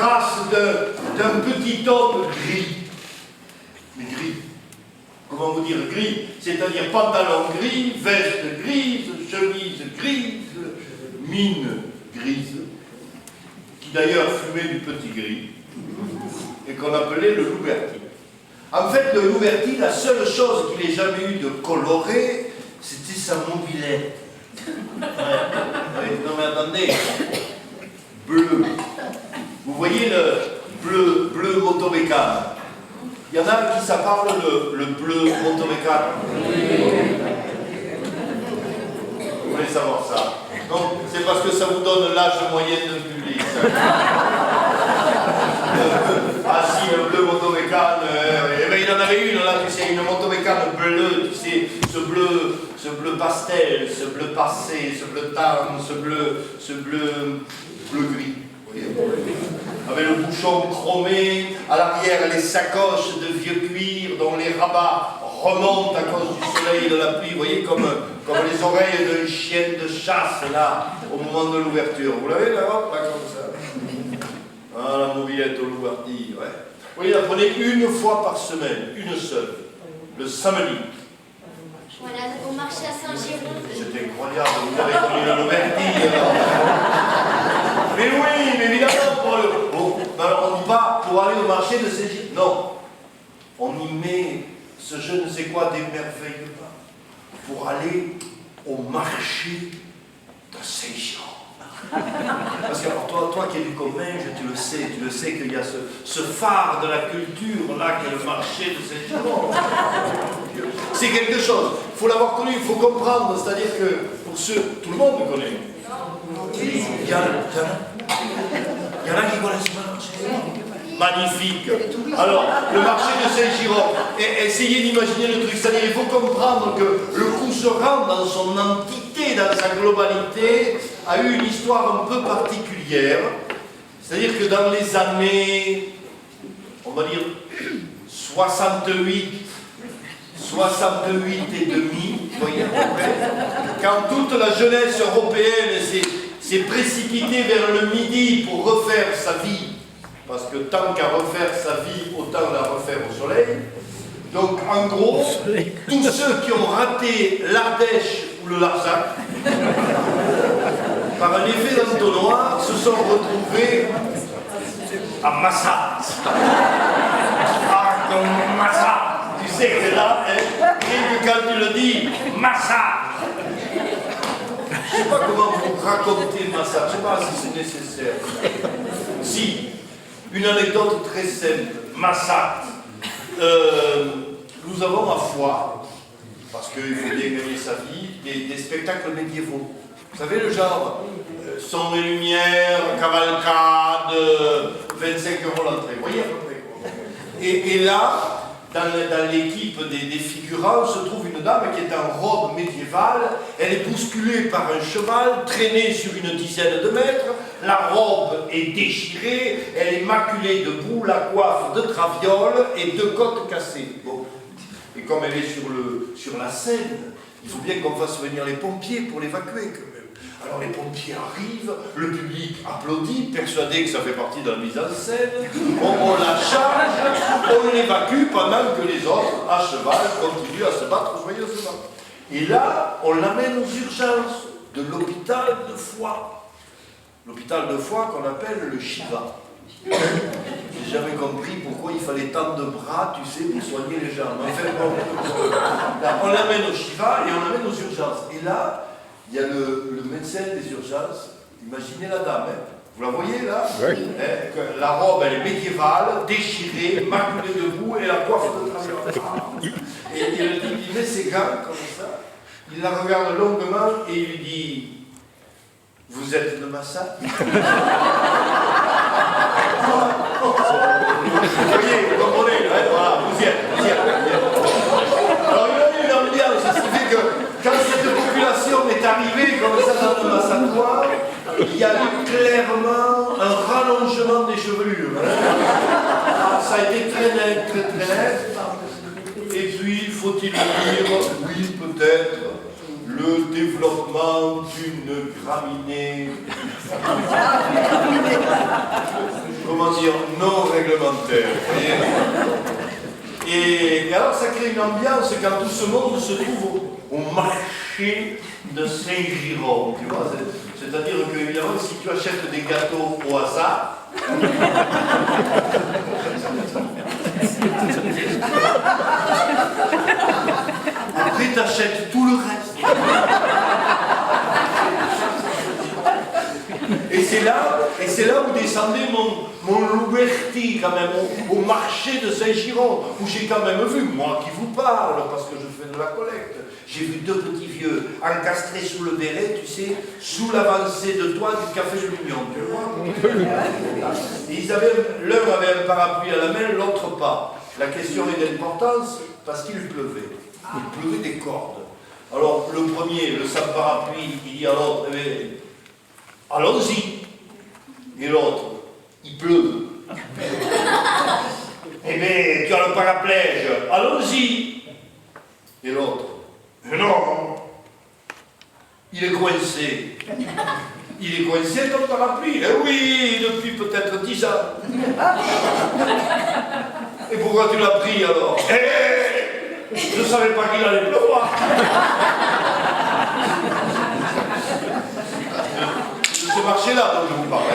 trace d'un petit homme gris. Mais gris. Comment vous dire gris? C'est-à-dire pantalon gris, veste grise, chemise grise, mine grise, qui d'ailleurs fumait du petit gris, et qu'on appelait le Louverti. En fait, le Louverti, la seule chose qu'il ait jamais eu de coloré, c'était sa mobilette. Ouais. Non mais attendez, bleu. Vous voyez le bleu motomécane? Il y en a qui ça parle le bleu motomécane. Vous voulez savoir ça? Non, c'est parce que ça vous donne l'âge moyen d'un public. Ah si, le bleu motomécane, eh ben, il en avait une là, tu sais, une motomécane bleue, tu sais, ce bleu pastel, ce bleu passé, ce bleu tarn, ce bleu gris. Avec le bouchon chromé, à l'arrière les sacoches de vieux cuir dont les rabats remontent à cause du soleil et de la pluie, vous voyez, comme les oreilles d'un chien de chasse là, au moment de l'ouverture. Vous l'avez là, hop, là comme ça. Ah, la mobilette au Louverti, ouais. Oui, la prenez une fois par semaine, une seule, le samedi. Voilà, au marché à Saint-Giron. C'est incroyable, vous avez connu le Louverti. Mais oui, mais évidemment, alors on dit pas pour aller au marché de Saint-Giron. Non, on y met ce je ne sais quoi d'émerveillement pour aller au marché de Saint-Giron. Parce que alors, toi qui es du Comminges, tu le sais qu'il y a ce phare de la culture là qui est le marché de Saint-Giron. C'est quelque chose, il faut l'avoir connu, il faut comprendre, c'est-à-dire que pour ceux, tout le monde le connaît. Il y en a qui connaissent pas le marché. Magnifique. Alors, le marché de Saint-Giron, essayez d'imaginer le truc, c'est-à-dire il faut comprendre que le Couserans, dans son entité, dans sa globalité, a eu une histoire un peu particulière. C'est-à-dire que dans les années, on va dire, 68 et demi, vous voyez à peu près, quand toute la jeunesse européenne s'est précipitée vers le Midi pour refaire sa vie, parce que tant qu'à refaire sa vie, autant la refaire au soleil. Donc en gros, tous ceux qui ont raté l'Ardèche ou le Larzac, par un effet d'entonnoir, se sont retrouvés à Massa. Massa. Tu sais que là, et que quand tu le dis, Massa. Je ne sais pas comment vous raconter Massa, je ne sais pas si c'est nécessaire. Si, une anecdote très simple, Massa. Nous avons à Foix, parce qu'il faut bien gagner sa vie, des spectacles médiévaux. Vous savez le genre, son et lumière, cavalcade, 25 € l'entrée, vous voyez à peu près quoi. Et là, dans l'équipe des figurants, se trouve une dame qui est en robe médiévale, elle est bousculée par un cheval, traînée sur une dizaine de mètres, la robe est déchirée, elle est maculée de boue, la coiffe de traviole et 2 côtes cassées. Bon. Et comme elle est sur la scène, il faut bien qu'on fasse venir les pompiers pour l'évacuer quand même. Alors les pompiers arrivent, le public applaudit, persuadé que ça fait partie de la mise en scène, on la charge, on l'évacue pendant que les autres, à cheval, continuent à se battre joyeusement. Et là, on l'amène aux urgences de l'hôpital de Foix. L'hôpital de Foix qu'on appelle le Shiva. J'ai jamais compris pourquoi il fallait tant de bras, tu sais, pour soigner les gens. Mais enfin, bon, là, on l'amène au Shiva et on l'amène aux urgences. Et là, il y a le médecin des urgences, imaginez la dame, hein. Vous la voyez là, oui. Hein, la robe elle est médiévale, déchirée, maculée de boue et la coiffe de traviole. Et il met ses gants comme ça, il la regarde longuement et il lui dit « Vous êtes de Massa ?» Vous voyez, vous comprenez, hein, voilà, vous y êtes. Alors il a eu une ambiance, ce qui fait que quand cette population est arrivée comme ça dans le massatoire, il y a eu clairement un rallongement des chevelures. Hein. Ça a été très net, très net. Et puis, faut-il dire, oui, peut-être, le développement d'une graminée, comment dire, non réglementaire, vous voyez. Et alors ça crée une ambiance quand tout ce monde se trouve au marché de Saint-Giron, tu vois. C'est-à-dire que, évidemment, si tu achètes des gâteaux au hasard, après tu achètes tout le reste. Et c'est là où descendait mon Louberti, quand même, au marché de Saint-Giron, où j'ai quand même vu, moi qui vous parle, parce que je fais de la collecte, j'ai vu deux petits vieux encastrés sous le béret, tu sais, sous l'avancée de toit du Café de l'Union, tu vois. Et l'un avait un parapluie à la main, l'autre pas. La question est d'importance parce qu'il pleuvait. Il pleuvait des cordes. Alors, le premier, le sans-parapluie, il dit à l'autre, eh bien, allons-y. Et l'autre, il pleut. Eh bien, tu as le paraplège, allons-y. Et l'autre, non, il est coincé. Il est coincé ton parapluie. Eh oui, depuis peut-être 10 ans. Et pourquoi tu l'as pris alors? Je ne savais pas qu'il allait pleuvoir. C'est ce marché-là dont je vous parle.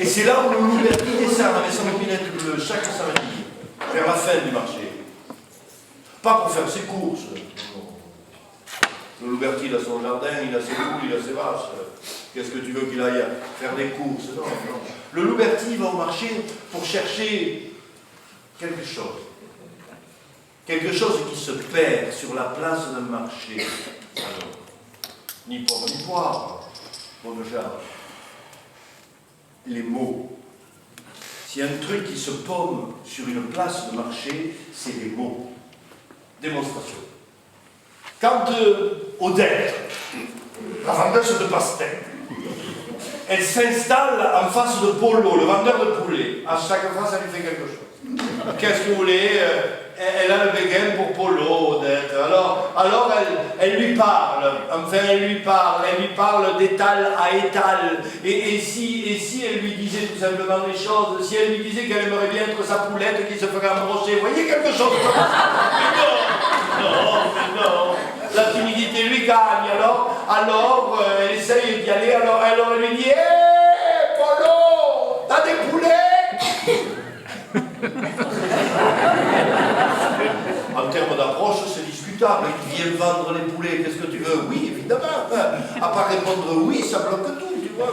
Et c'est là où le Louberti descend avec sa mobilette bleue chaque samedi, vers la fin du marché. Pas pour faire ses courses. Le Louberti, il a son jardin, il a ses poules, il a ses vaches. Qu'est-ce que tu veux qu'il aille faire des courses? Non, non. Le Louberti va au marché pour chercher quelque chose. Quelque chose qui se perd sur la place d'un marché. Alors, ni pomme ni poire, bonne charge. Les mots. S'il y a un truc qui se paume sur une place de marché, c'est les mots. Démonstration. Quand Odette, la vendeuse de pastèques, elle s'installe en face de Polo, le vendeur de poulet, à chaque fois ça lui fait quelque chose. Qu'est-ce que vous voulez? Elle a le béguin pour Polo, Odette. Alors elle lui parle, elle lui parle d'étal à étal. Et si elle lui disait tout simplement les choses, si elle lui disait qu'elle aimerait bien être sa poulette qui se ferait embrocher, vous voyez quelque chose comme ça? Mais non. La timidité lui gagne, alors elle essaye d'y aller, alors elle lui dit: hé, Polo, t'as des poulets? En termes d'approche, c'est discutable. Il vient vendre les poulets, qu'est-ce que tu veux? Oui, évidemment. À part répondre oui, ça bloque tout, tu vois.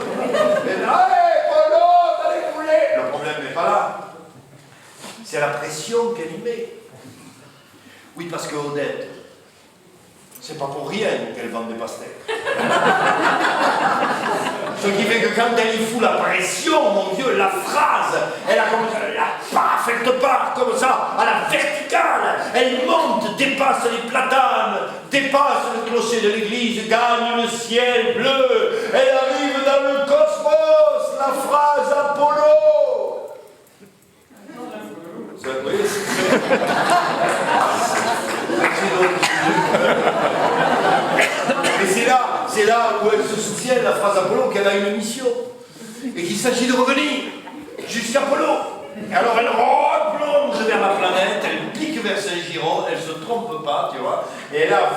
Mais là, hé, Polo, t'as des poulets? Le problème n'est pas là. C'est la pression qu'elle y met. Oui, parce que Odette, c'est pas pour rien qu'elle vend des pastèques. Ce qui fait que quand elle y fout la pression, mon Dieu, la phrase, elle a comme ça, la parfaite part, comme ça, à la verticale. Elle monte, dépasse les platanes, dépasse le clocher de l'église, gagne le ciel bleu. Elle arrive dans le cosmos, la phrase Apollo. Vous voyez, et c'est là où elle se souvient, la phrase Apollo, qu'elle a une mission. Et qu'il s'agit de revenir jusqu'à Apollo. Et alors elle replonge vers la planète, elle pique vers Saint-Giron, elle ne se trompe pas, tu vois. Et là,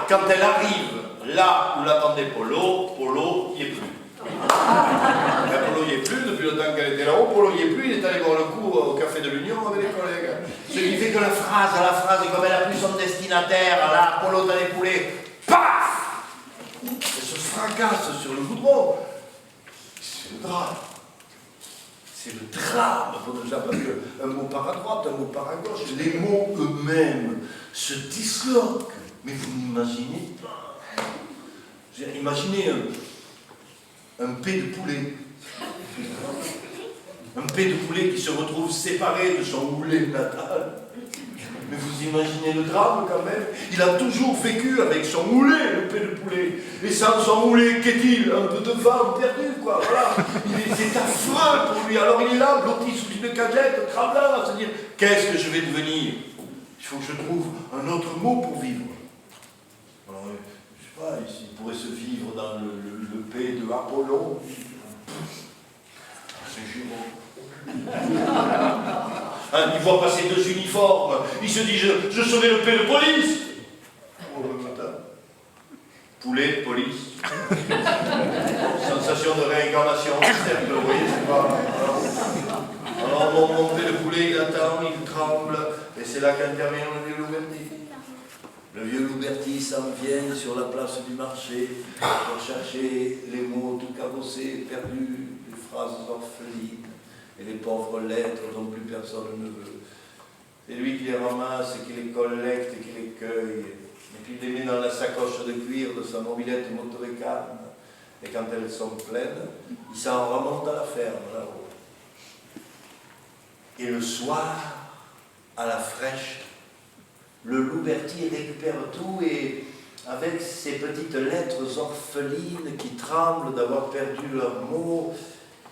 quand elle arrive là où l'attendait Polo n'y est plus. Polo n'y est plus, depuis le temps qu'elle était là-haut, Polo n'y est plus, il est allé boire le coup au Café de l'Union avec les collègues. Ce qui fait que la phrase, comme elle a plus son destinataire, là, Polo dans les poulets, paf! Elle se fracasse sur le goudron. C'est le drame. C'est le drame, parce qu'un mot par à droite, un mot par à gauche, les mots eux-mêmes se disloquent. Mais vous n'imaginez pas. Imaginez un P de poulet. Un P de poulet qui se retrouve séparé de son houlet natal. Mais vous imaginez le drame quand même. Il a toujours vécu avec son houlet, le P de poulet. Et sans son houlet, qu'est-il? Un peu de vent perdu, quoi. Voilà. C'est affreux pour lui. Alors il est là, blotti sous une cagette, tremblant, à se dire: qu'est-ce que je vais devenir? Il faut que je trouve un autre mot pour vivre. il pourrait se vivre dans le pays de Apollon. Saint-Géron. Hein, il voit passer 2 uniformes, il se dit je serai le paix de police. Oh, le matin. Poulet, police. Sensation de réincarnation, cercle, vous voyez, c'est pas. Alors mon paix de poulet, il attend, il tremble, et c'est là qu'intervient le vieux Louberti. Le vieux Louberti s'en vient sur la place du marché pour chercher les mots tout cabossés, perdus, les phrases orphelines et les pauvres lettres dont plus personne ne veut. C'est lui qui les ramasse, qui les collecte, qui les cueille, et puis il les met dans la sacoche de cuir de sa mobilette motoricane. Et quand elles sont pleines, il s'en remonte à la ferme là-haut. Et le soir, à la fraîche, le Louberti récupère tout et, avec ses petites lettres orphelines qui tremblent d'avoir perdu leurs mots,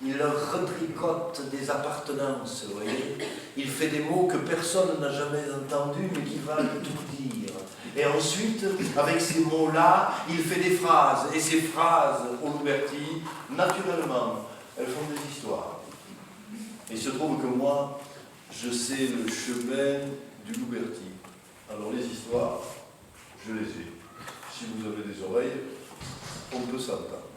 il leur retricote des appartenances, vous voyez. Il fait des mots que personne n'a jamais entendus, mais qui valent tout dire. Et ensuite, avec ces mots-là, il fait des phrases. Et ces phrases, au Louberti, naturellement, elles font des histoires. Et il se trouve que moi, je sais le chemin du Louberti. Alors les histoires, je les ai. Si vous avez des oreilles, on peut s'entendre.